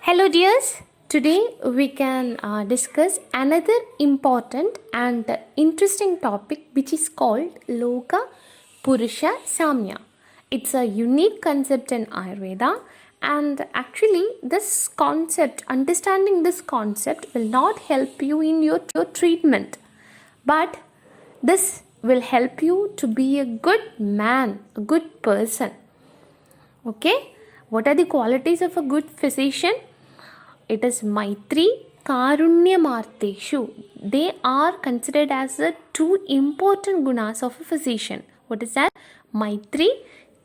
Hello, dears. Today we can discuss another important and interesting topic which is called Loka Purusha Samya. It's a unique concept in Ayurveda, and actually, this concept, understanding this concept, will not help you in your treatment, but this will help you to be a good man, a good person. Okay, what are the qualities of a good physician? It is Maitri Karunyamarteshu. They are considered as the two important gunas of a physician. What is that? Maitri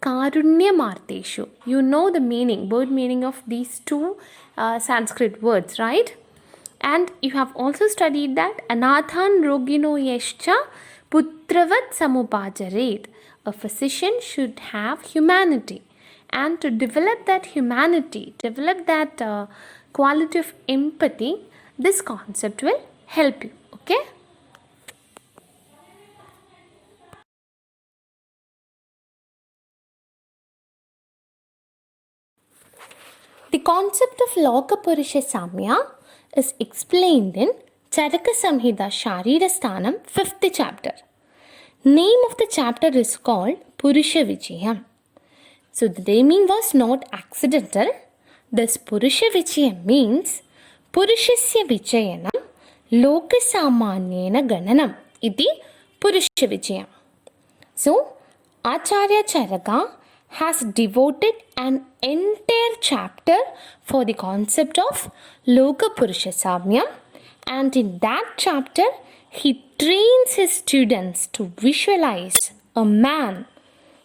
Karunyamarteshu. You know the meaning, word meaning of these two Sanskrit words, right? And you have also studied that Anathan Rogino Yescha Putravat Samupajaret. A physician should have humanity. And to develop that humanity, develop that quality of empathy, this concept will help you. Okay? The concept of Loka Purusha Samya is explained in Charaka Samhita Sharirasthanam 5th chapter. Name of the chapter is called Purusha Vichayam. So the naming was not accidental. This Purusha Vichayam means Purushasya Vichayanam Lokasamanyena Gananam iti Purusha Vichayam. So Acharya Charaka has devoted an entire chapter for the concept of Loka Purusha Samya, and in that chapter he trains his students to visualize a man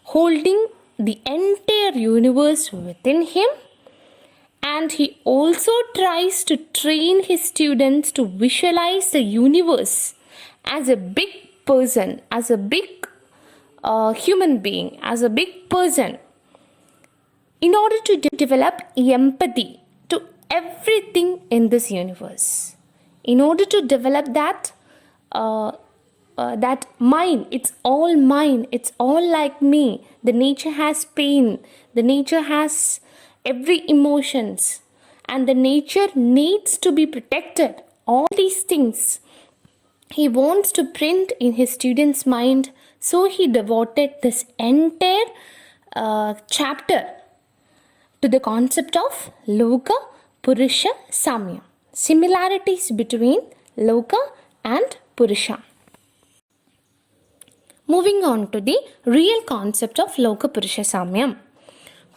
holding the entire universe within him, and he also tries to train his students to visualize the universe as a big person, as a big human being, as a big person, in order to develop empathy to everything in this universe. In order to develop that mine, it's all mine, it's all like me. The nature has pain, the nature has every emotions, and the nature needs to be protected. All these things he wants to print in his students' mind, so he devoted this entire chapter to the concept of Loka Purusha Samya. Similarities between Loka and Purusha. Moving on to the real concept of Loka Purusha Samyam.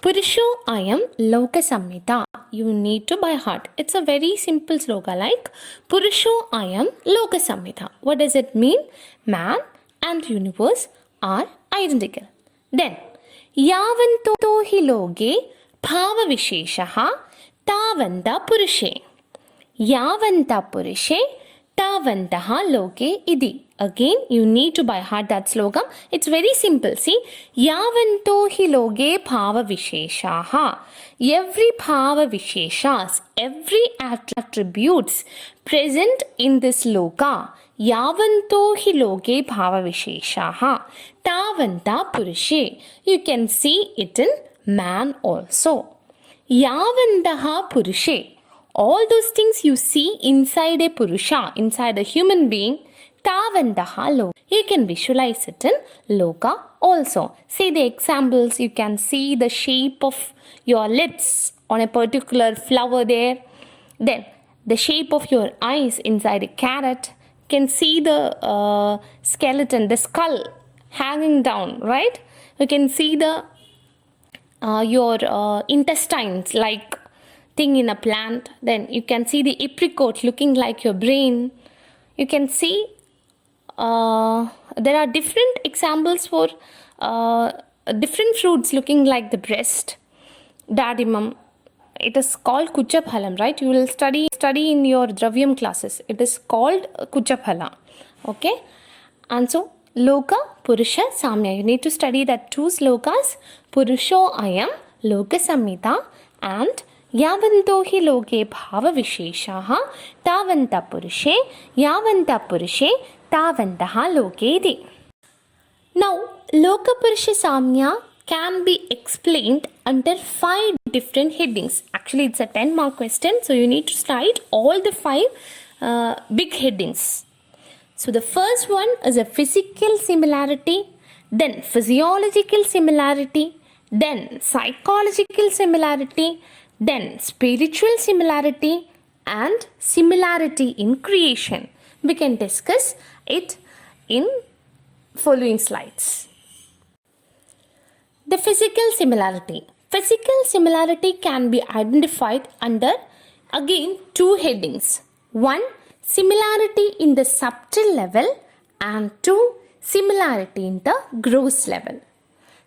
Purusho Ayam Loka Samhita. You need to by heart. It's a very simple sloka like Purusho Ayam Loka Samhita. What does it mean? Man and universe are identical. Then, Yavanto hi loge bhava visheshaha tavanta purushe. Yavanta purushe tavantaha loke idi. Again, you need to by heart that slogan. It's very simple. See, Yavanto hi loge bhava visheshaha. Every bhava visheshas, every attributes present in this loka. Yavanto hi loge bhava visheshaha. Tavanta purushe. You can see it in man also. Yavantaha purushe. All those things you see inside a purusha, inside a human being, tavantaha loka. You can visualize it in loka also. See the examples. You can see the shape of your lips on a particular flower there. Then the shape of your eyes inside a carrot. You can see the skeleton, the skull hanging down, right? You can see the your intestines like thing in a plant. Then you can see the apricot looking like your brain. You can see there are different examples for different fruits looking like the breast. Dadimum. It is called Kuchaphalam, right? You will study in your Dravyam classes. It is called Kuchaphala. Okay? And so, Loka Purusha Samya. You need to study that two slokas. Purusho Ayam Loka Samhita and Yavanto hi loge bhava visheshaha tavanta purushe yavanta purushe tavantaha lokedi. Now, Loka Purusha Samya can be explained under 5 different headings. Actually, it's a 10-mark question, so you need to cite all the 5 big headings. So the first one is a physical similarity, then physiological similarity, then psychological similarity, then spiritual similarity, and similarity in creation. We can discuss it in following slides. The physical similarity. Physical similarity can be identified under again 2 headings. 1. Similarity in the subtle level, and 2. Similarity in the gross level.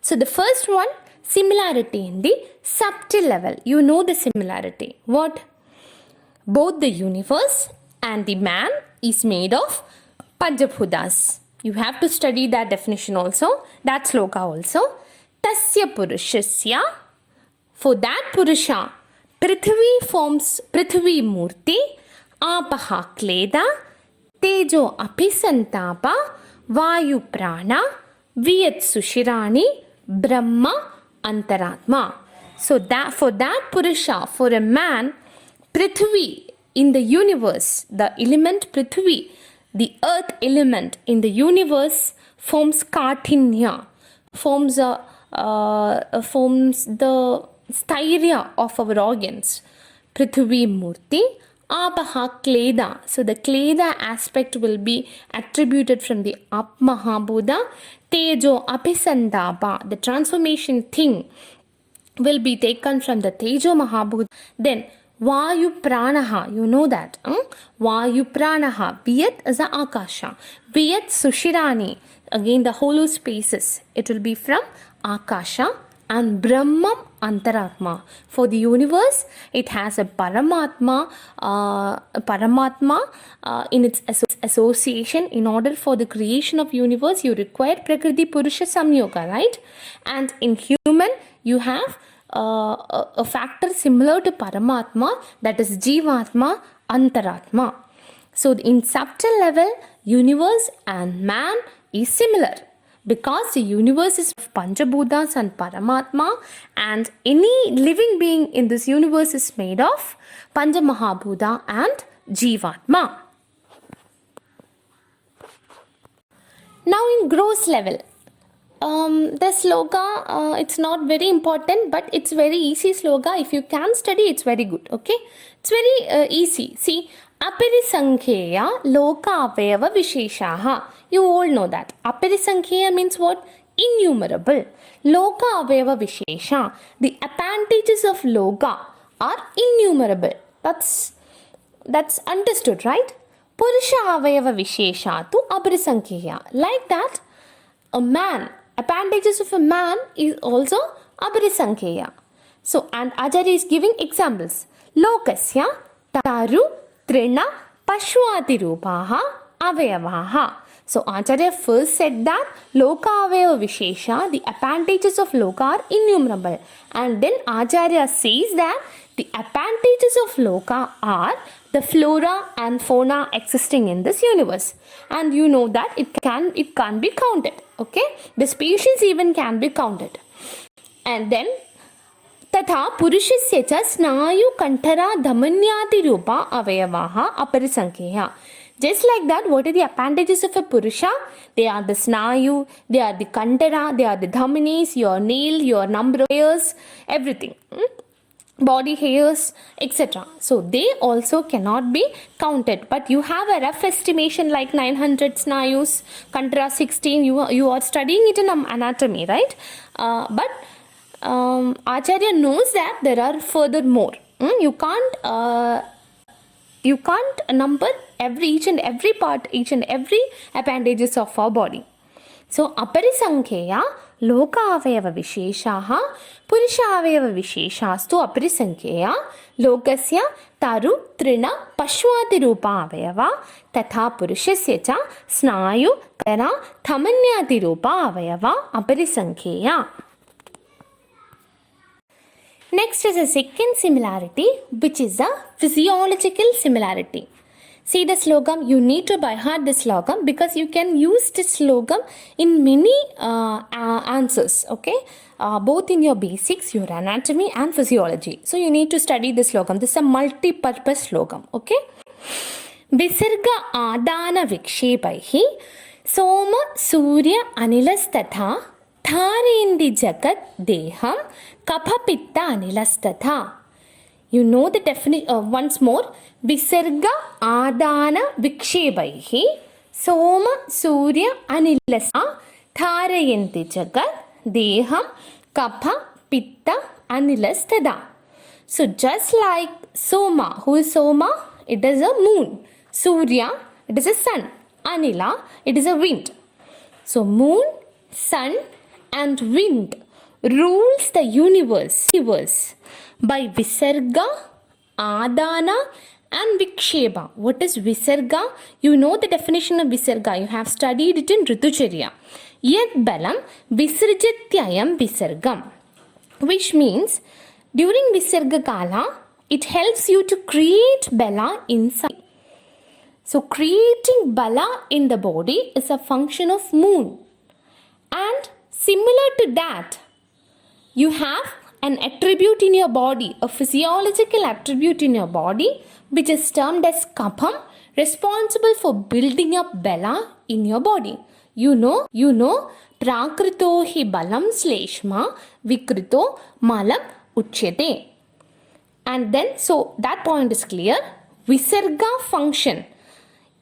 So the first one, similarity in the subtle level. You know the similarity. What? Both the universe and the man is made of Panchabhutas. You have to study that definition also, that sloka also. Tasya Purushasya. For that Purusha, Prithvi forms Prithvi Murti, Apaha Kleda, Tejo Apisantapa, Vayu Prana, Viyat Sushirani, Brahma Antaratma. So that for that Purusha, for a man, Prithvi in the universe, the element Prithvi, the earth element in the universe forms Kartinya, forms the styria of our organs. Prithvi Murti, Apaha Kleda. So the Kleda aspect will be attributed from the Up Mahabhuta. Tejo Apisandapa, the transformation thing will be taken from the Tejo Mahabhuta. Then Vayu Pranaha, you know that. Vayu Pranaha, Viyat is the Akasha. Viyat Sushirani, again the hollow spaces. It will be from Akasha. And Brahman Antaratma. For the universe, it has a Paramatma, in its association. In order for the creation of universe, you require Prakriti Purusha Samyoga, right? And in human, you have a factor similar to Paramatma, that is Jivatma, Antaratma. So in subtle level, universe and man is similar, because the universe is of Panchabhutas and Paramatma, and any living being in this universe is made of Panchamahabhuta and Jivatma. Now in gross level, the sloka, it's not very important, but it's very easy sloka. If you can study, it's very good. Okay, it's very easy. See, Aparisankheya Loka Avayava Visheshaha. You all know that. Aparisankheya means what? Innumerable. Loka Avayava Vishesha. The appendages of Loka are innumerable. That's understood, right? Purusha Avayava Vishesha tu Aparisankheya. Like that, a man, appendages of a man is also Aparisankheya. So, and Acharya is giving examples. Lokasya Taru Trina Pashwati Rupaha Avayavaha. So Acharya first said that Loka Avayava Vishesha, the appendages of Loka are innumerable. And then Acharya says that the appendages of Loka are the flora and fauna existing in this universe. And you know that it can't be counted. Okay? The species even can be counted. And then Tatha Purushasya cha Snayu Kantara Dhamanyati Rupa Avayavaha Aparisankheya. Just like that, what are the appendages of a Purusha? They are the Snayu, they are the Kantara, they are the Dhamanis, your nail, your number of hairs, everything. Body hairs, etc. So they also cannot be counted. But you have a rough estimation like 900 Snayus, Kantara 16, you are studying it in anatomy, right? But Acharya knows that there are further more. You can't number each and every part, each and every appendages of our body. So Aparisankheya Loka Avayava Visheshaha Purusha Avayava Visheshastu Aparisankheya Lokasya Taru Trina Pashwati Rupa Avayava Tatha Purushasya cha Snayu Kara Thamanyati Rupa Avayava Aparisankheya. Next is a second similarity, which is a physiological similarity. See the slogam, you need to by heart the slogam because you can use this slogam in many answers, okay? Both in your basics, your anatomy and physiology. So you need to study the slogam. This is a multi-purpose slogam, okay? Visarga adana vikshepaihi soma surya anilastatha tharendi jagat deham kaphapitta anilastatha. You know the definition once more. Visarga adana vikshepaihi soma surya anilasa tharayanti jagat deham kapha pitta anilastha. So just like Soma, who is Soma? It is a moon. Surya, it is a sun. Anila, it is a wind. So moon, sun and wind rules the universe by Visarga, Adana and Viksheba. What is Visarga? You know the definition of Visarga. You have studied it in Ritucharya. Yad balam visarjatyayam visargam. Which means during Visarga Kala, it helps you to create bala inside. So creating bala in the body is a function of moon. And similar to that, you have an attribute in your body, a physiological attribute in your body, which is termed as kapham, responsible for building up bala in your body. You know, prakrito hi balam sleshma vikrito malam uchyate. And then, so that point is clear. Visarga function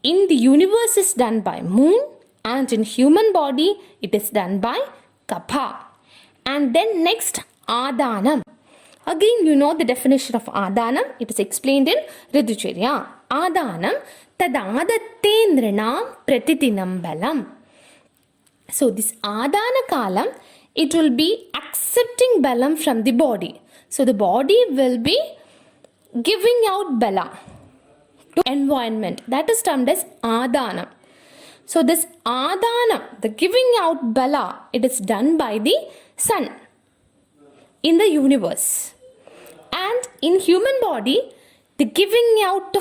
in the universe is done by moon and in human body it is done by kapha. And then next, adanam. Again, you know the definition of adanam. It is explained in Ritucharya. Adanam tadadatte nrinam pratidinam balam. So this adana kalam, it will be accepting balam from the body. So the body will be giving out bala to environment. That is termed as adana. So this adana, the giving out bala, it is done by the sun in the universe. And in human body, the giving out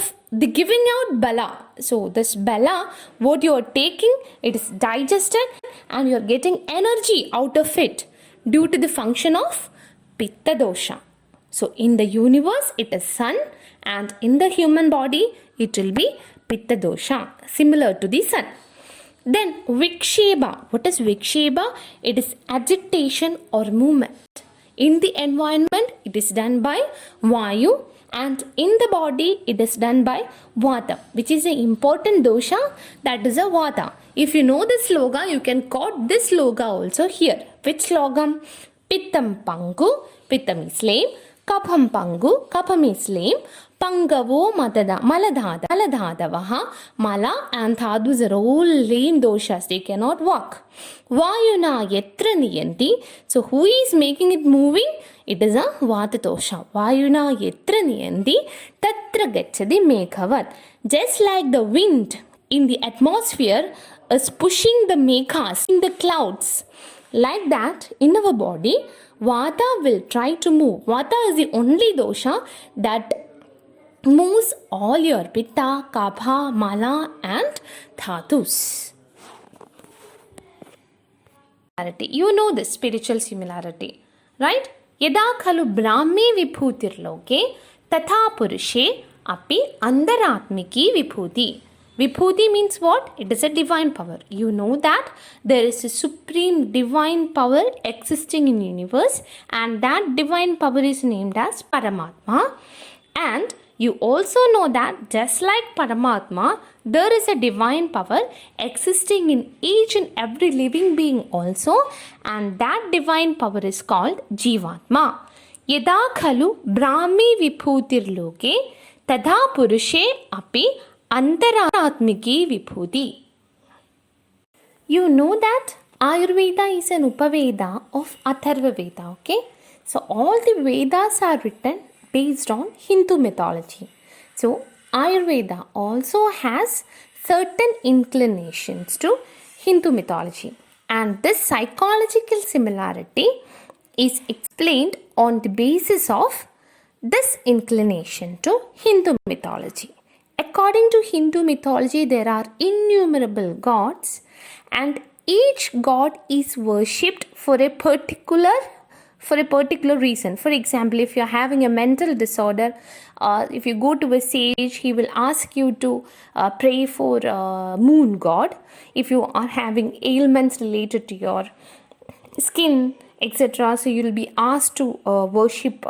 bala. So this bala, what you are taking, it is digested and you are getting energy out of it due to the function of Pitta dosha. So in the universe it is sun and in the human body it will be Pitta dosha, similar to the sun. Then Viksheba. What is Viksheba? It is agitation or movement. In the environment it is done by Vayu and in the body it is done by Vata, which is an important dosha, that is a Vata. If you know the sloga, you can quote this sloga also here. Which slogam? Pittam pangu, pittam is lame. Kapham pangu, kapham is lame. Pangavo maladhadavaha. Mala and dhadus are all lame doshas. They cannot walk. Vayuna yetra niyanti. So who is making it moving? It is a Vata dosha. Vayuna yetra niyanti tatra gacchati meghavat. Just like the wind in the atmosphere is pushing the meghas in the clouds. Like that, in our body, Vata will try to move. Vata is the only dosha that moves all your Pitta, Kapha, Mala and Dhatus. You know this spiritual similarity, right? Yada khalu brahme vibhutirloke tatha purushe api andaratmiki vibhuti. Vibhuti means what? It is a divine power. You know that there is a supreme divine power existing in the universe and that divine power is named as Paramatma. And you also know that just like Paramatma, there is a divine power existing in each and every living being also, and that divine power is called Jivatma. Yada khalu brahmi vibhutirloke tadha purushe api antaratmiki vibhuti. You know that Ayurveda is an Upaveda of Atharva Veda, okay? So all the Vedas are written based on Hindu mythology. So Ayurveda also has certain inclinations to Hindu mythology. And this psychological similarity is explained on the basis of this inclination to Hindu mythology. According to Hindu mythology, there are innumerable gods, and each god is worshipped for a particular reason. For example, if you're having a mental disorder, if you go to a sage, he will ask you to pray for moon god. If you are having ailments related to your skin, etc., so you will be asked to worship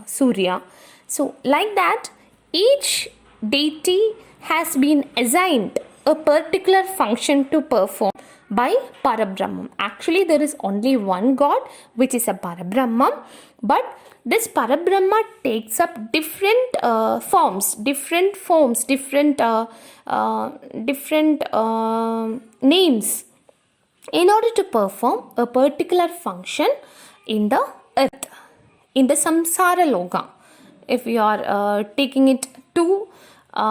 Surya. So like that, each deity has been assigned a particular function to perform by Parabrahman. Actually, there is only one God, which is a Parabrahman, but this Parabrahma takes up different forms, different names in order to perform a particular function in the earth, in the samsara loka, if we are taking it to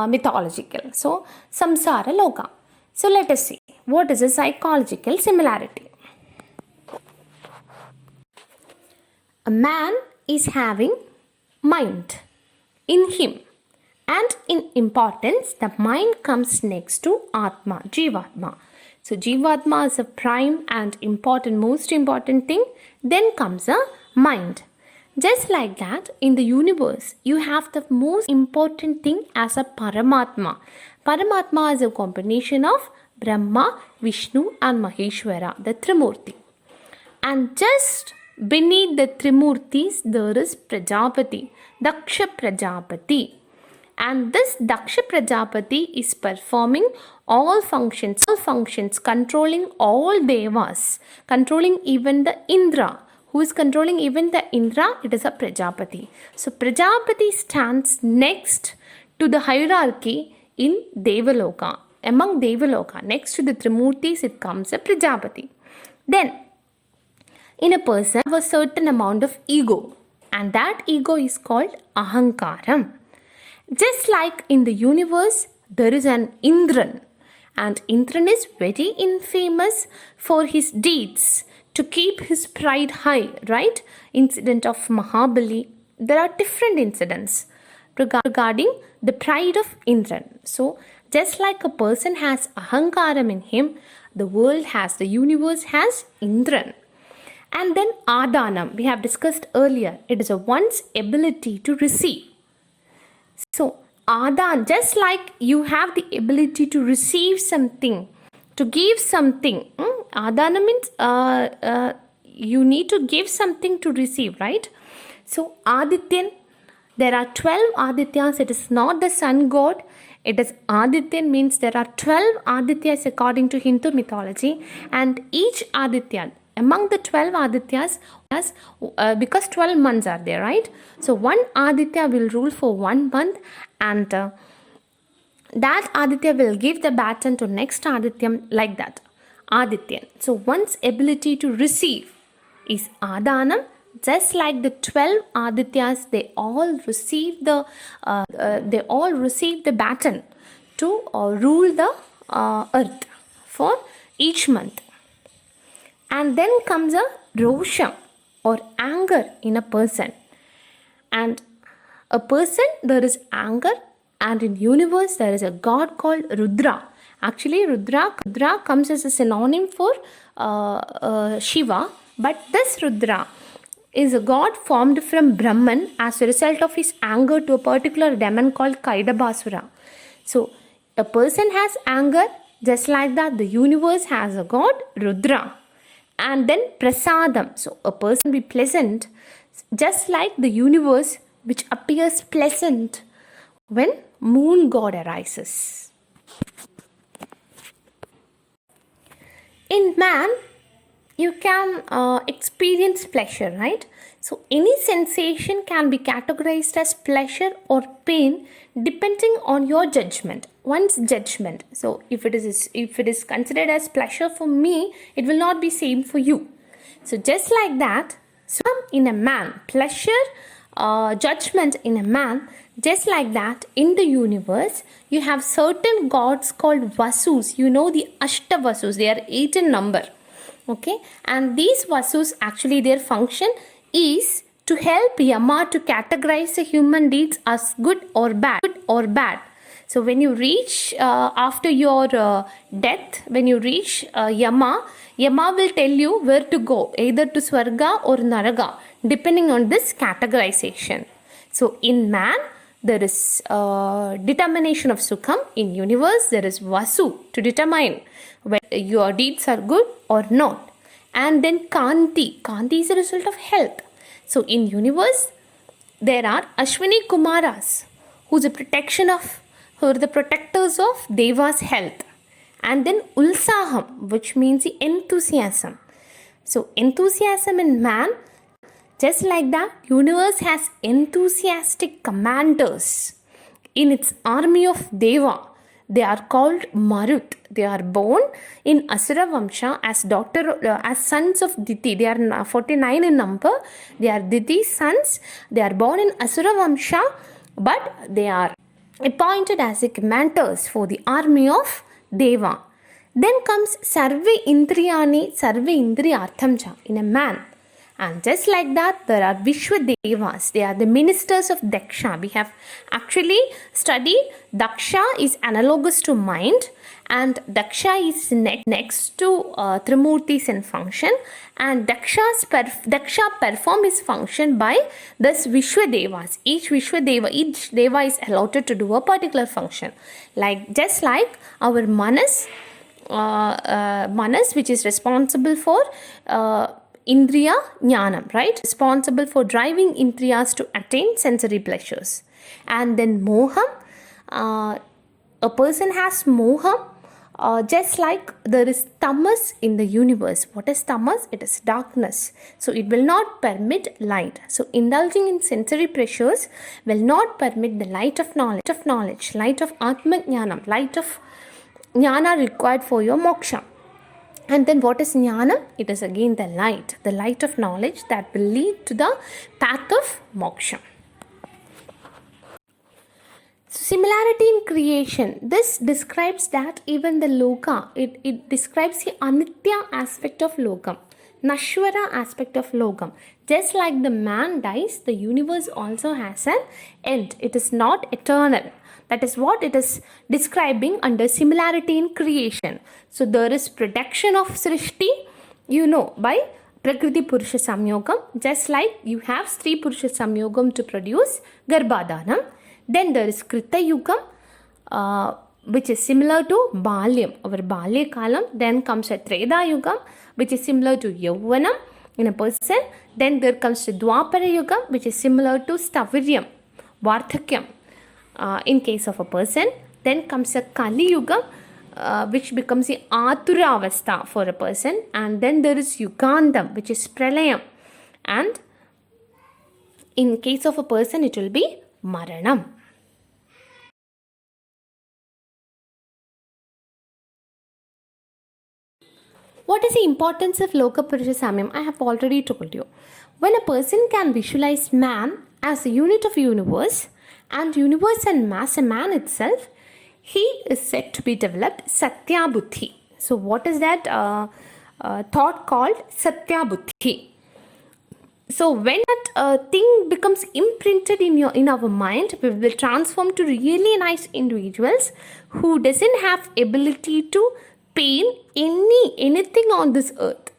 mythological. So, samsara loka. So, let us see what is a psychological similarity. A man is having mind in him, and in importance, the mind comes next to Atma, Jivatma. So, Jivatma is a prime and important, most important thing. Then comes a mind. Just like that, in the universe, you have the most important thing as a Paramatma. Paramatma is a combination of Brahma, Vishnu and Maheshwara, the Trimurti. And just beneath the Trimurtis, there is Prajapati, Daksha Prajapati. And this Daksha Prajapati is performing all functions, controlling all devas, controlling even the Indra. Who is controlling even the Indra? It is a Prajapati. So Prajapati stands next to the hierarchy in Devaloka. Among Devaloka, next to the Trimurtis, it comes a Prajapati. Then, in a person, have a certain amount of ego, and that ego is called Ahankaram. Just like in the universe, there is an Indran, and Indran is very infamous for his deeds to keep his pride high, right? Incident of Mahabali. There are different incidents regarding the pride of Indran. So, just like a person has Ahankaram in him, the world has, the universe has Indran. And then Adanam, we have discussed earlier, it is a one's ability to receive. So, Adan, just like you have the ability to receive something, to give something, Adana means you need to give something to receive, right? So, Adityan, there are 12 Adityas, it is not the sun god, it is Adityan, means there are 12 Adityas according to Hindu mythology, and each Aditya, among the 12 Adityas, because 12 months are there, right? So, one Aditya will rule for 1 month, and that Aditya will give the baton to next Aditya, like that. Adityan. So, one's ability to receive is Adanam. Just like the 12 Adityas, they all receive the baton to rule the earth for each month. And then comes a Rosham or anger in a person. And a person, there is anger, and in universe there is a god called Rudra. Actually, Rudra comes as a synonym for Shiva, but this Rudra is a god formed from Brahman as a result of his anger to a particular demon called Kaidabasura. So, a person has anger, just like that the universe has a god, Rudra. And then Prasadam, so a person be pleasant, just like the universe which appears pleasant when moon god arises. In man, you can experience pleasure, right? So any sensation can be categorized as pleasure or pain depending on your judgment, one's judgment. So if it is considered as pleasure for me, it will not be same for you. So just like that, so in a man, pleasure, judgment in a man, just like that in the universe, you have certain gods called Vasus. You know the Ashta Vasus, they are 8 in number. Okay, and these Vasus, actually their function is to help Yama to categorize the human deeds as good or bad. So when you reach after your death, when you reach Yama will tell you where to go, either to Swarga or Naraga, depending on this categorization. So in man, there is determination of Sukham. In universe, there is Vasu to determine whether your deeds are good or not. And then Kanti. Kanti is a result of health. So in universe, there are Ashwini Kumaras, who are the protectors of Deva's health. And then Ulsaham, which means the enthusiasm. So enthusiasm in man, just like that, universe has enthusiastic commanders in its army of Deva. They are called Marut. They are born in Asura Vamsha as sons of Diti. They are 49 in number. They are Diti's sons. They are born in Asura Vamsha, but they are appointed as the commanders for the army of Deva. Then comes Sarve Indriyani, Sarve Indriyarthamcha in a man. And just like that, there are Vishwadevas. They are the ministers of Daksha. We have actually studied Daksha is analogous to mind, and Daksha is next to Trimurtis in function, and Daksha perform his function by this Vishwadevas. Each Deva is allotted to do a particular function. Just like our Manas, which is responsible for Indriya Jnanam, right? Responsible for driving Indriyas to attain sensory pleasures. And then Moham, a person has Moham, just like there is tamas in the universe. What is tamas? It is darkness. So it will not permit light. So indulging in sensory pleasures will not permit the light of knowledge, light of Atma Jnanam, light of Jnana required for your moksha. And then what is Jnana? It is again the light of knowledge that will lead to the path of moksha. Similarity in creation. This describes that even the loka, it describes the anitya aspect of lokam, nashwara aspect of lokam. Just like the man dies, the universe also has an end. It is not eternal. That is what it is describing under similarity in creation. So there is production of Srishti, by Prakriti Purusha Samyogam. Just like you have Stri Purusha Samyogam to produce Garbhadanam. Then there is Krita Yugam, which is similar to Balyam, our Balya Kalam. Then comes a Treda Yugam, which is similar to Yauvanam in a person. Then there comes a Dwapara Yugam, which is similar to Staviryam, Vardhakyam. In case of a person. Then comes a Kali Yuga, which becomes the Atura Avastha for a person. And then there is Yugandam, which is Pralayam. And in case of a person, it will be Maranam. What is the importance of Loka Purusha Samyam? I have already told you. When a person can visualize man as a unit of universe, and universe and mass, a man itself, he is said to be developed Satya Buddhi. So what is that thought called Satya Buddhi? So when that thing becomes imprinted in our mind, we will transform to really nice individuals who doesn't have ability to pain anything on this earth,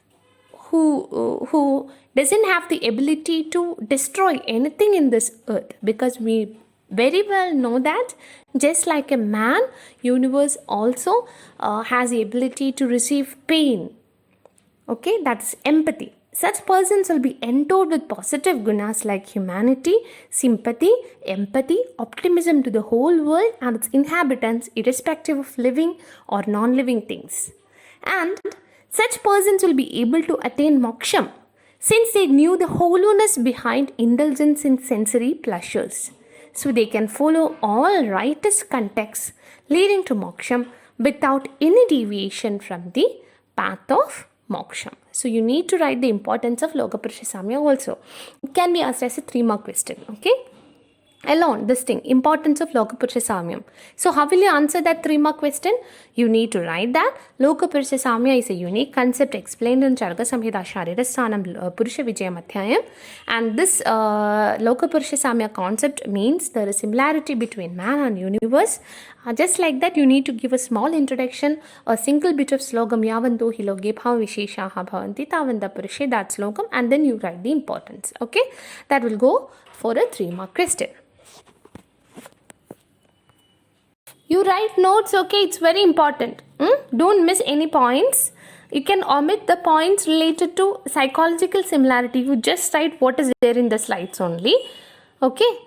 who doesn't have the ability to destroy anything in this earth, because we very well know that just like a man, universe also has the ability to receive pain. Okay, that's empathy. Such persons will be endowed with positive gunas like humanity, sympathy, empathy, optimism to the whole world and its inhabitants, irrespective of living or non-living things. And such persons will be able to attain moksham, since they knew the hollowness behind indulgence in sensory pleasures. So they can follow all righteous contexts leading to moksham without any deviation from the path of moksha. So you need to write the importance of Loka Purusha Samya also. It can be asked as a 3-mark question. Okay. alone this thing, importance of Lokapurusha Samyam. So how will you answer that 3-mark question? You need to write that Lokapurusha Samya is a unique concept explained in Charaka Samhita Sharirasthanam Purusha Vijayam Adhyayam, and this Lokapurusha Samya concept means there is similarity between man and universe. Just like that, you need to give a small introduction, a single bit of slogam yavanto hi loge bhav visheshaha bhavanti tavanda purushe, that slogam, and then you write the importance. Okay, that will go for a 3-mark question. You write notes, okay, it's very important. Don't miss any points. You can omit the points related to psychological similarity. You just write what is there in the slides only. Okay.